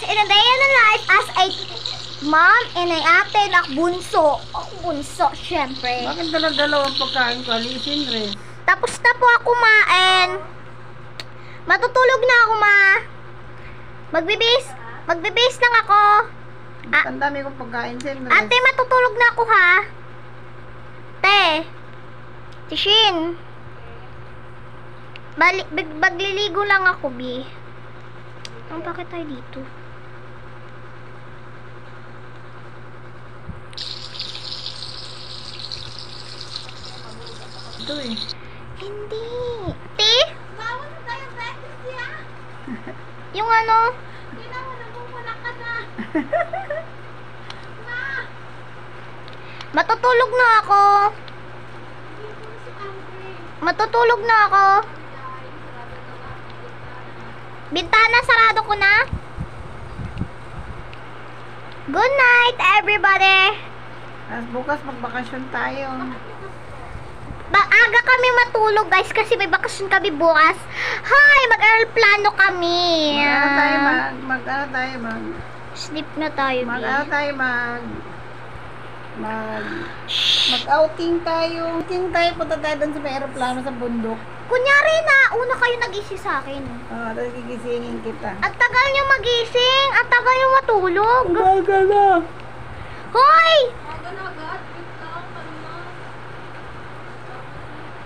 in a day in the life as a mom and an ate na bunso. Ako bunso, syempre. Bakit dala-dalawang pagkain ko? Alisin rin. Tapos na po ako kumain. Matutulog na ako, ma. Magbibis lang ako. Ang dami kong pagkain, siyempre. Ate, matutulog na ako, ha? Te. Tishin. Magliligo lang ako, Bi. Bakit tayo dito? Ito eh. Hindi. Te? Bawal na tayo breakfast niya. Yung ano? Hindi na ako namumula ka na. Ma! Matutulog na ako. Hindi ko na si Andre. Matutulog na ako. Bintana, sarado ko na. Good night, everybody. As bukas magbakasyon tayo. Aga kami matulog, guys, kasi may bakasyon kami bukas. Hi, mag-aeroplano kami. Mag-ano tayo, Sleep na tayo, mag-outing tayo. Punta tayo doon sa may aeroplano sa bundok. Kunyari na, una kayo nag-isip sa akin. Tapos gigisingin kita. Ang tagal nyo magising, ang tagal nyo matulog. Umaga na. Hoy! Aga na agad. Wait lang. Kalma.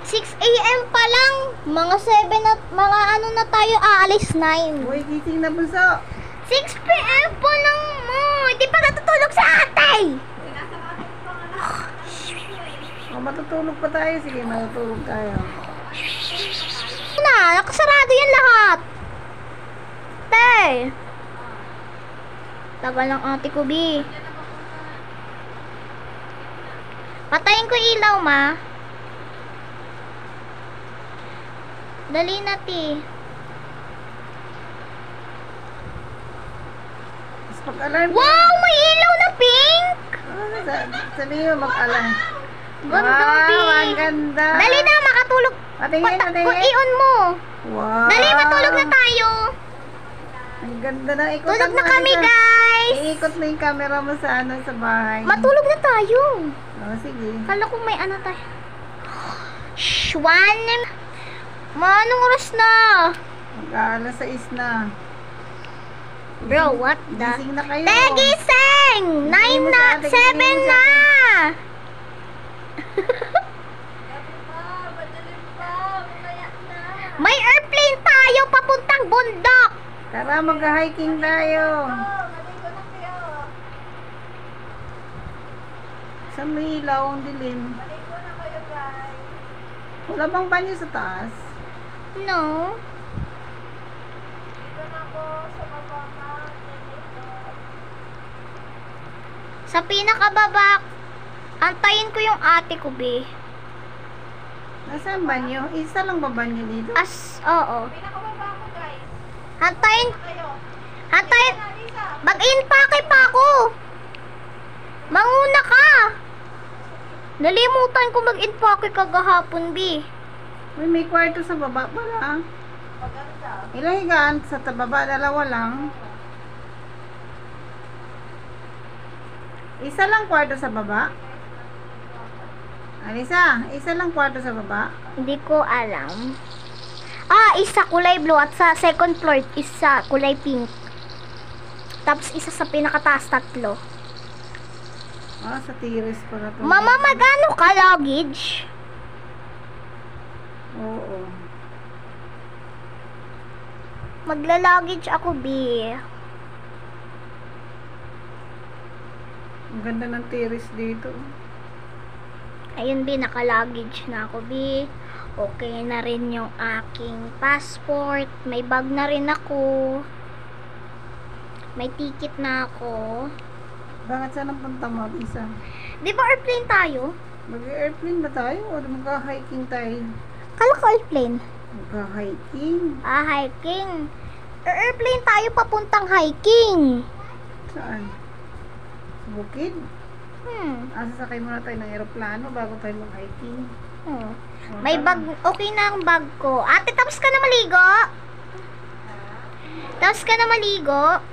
6 a.m. pa lang. Mga 7 na, mga ano na tayo, aalis 9. Uy, gising na bunso. 6 p.m. pa lang mo. Hindi pa natutulog sa atay. Matutulog pa tayo. Sige, matutulog tayo. Nakasarado yan lahat. Te. Tagal ng ate ko, Bi. Patayin ko ilaw, ma. Dali na, ti. Tapos mag-alarm. Wow, may ilaw na pink. Sabihin mo mag-alarm. Ganda, Bi. Ang ganda. Dali na, makatulog. Patingin. I-on mo. Wow. Dali, matulog na tayo. Ang ganda na. Ikot Tulog mo na kami, isa. guys. Iikot mo yung camera mo sa sa bahay. Matulog na tayo. Sige. Kala ko may ano tayo. Shh, 1. Ma, anong oras na? Mag-aalas 6 na. Bro, what the? Gising na kayo. Gising! 9 na, 7 na! Madalim pa. Mamaya na. May airplane tayo papuntang bundok! Tara, mag-hiking tayo. Maligo na kayo. Sa may ilaw, ang dilim. Maligo na kayo, guys. Wala bang banyo sa taas? No. Dito na ako sa baba na. Sa pinakababa, antayin ko yung ate ko, Be. Nasaan banyo? Isa lang ba banyo dito? Oo. Pinakababa ko, guys. Antayin, Kayo. antayin, Lisa. mag-impake pa ako. Manguna ka. Nalimutan ko mag-impake kagahapon, Be. Uy, may kwarto sa baba pala. Maganda. Ilang higaan sa baba? 2 lang. Isa lang kwarto sa baba? Alisa, isa lang kwarto sa baba? Hindi ko alam. Isa kulay blue at sa second floor, isa kulay pink. Tapos isa sa pinakataas, 3. Sa tiris pala to. Mama, magano ka luggage? Oo. Magla-luggage ako, B. Ang ganda ng tiris dito. Ayun, B, naka-luggage na ako, B. Okay na rin yung aking passport. May bag na rin ako. May ticket na ako. Bakit saan ang punta mo, Isa? Di ba airplane tayo? Mag-airplane ba tayo o mag-hiking tayo? Kala ko airplane. Mag-hiking? Hiking. Airplane tayo papuntang hiking. Saan? Sa bukid? Sasakay muna tayo ng aeroplano bago tayo mag-hiking. May bag, okay na ang bag ko. Ate, tapos ka na maligo? Tapos ka na maligo?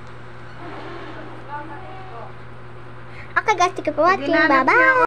Okay guys, thank you for watching. Ginanap niya Bye-bye!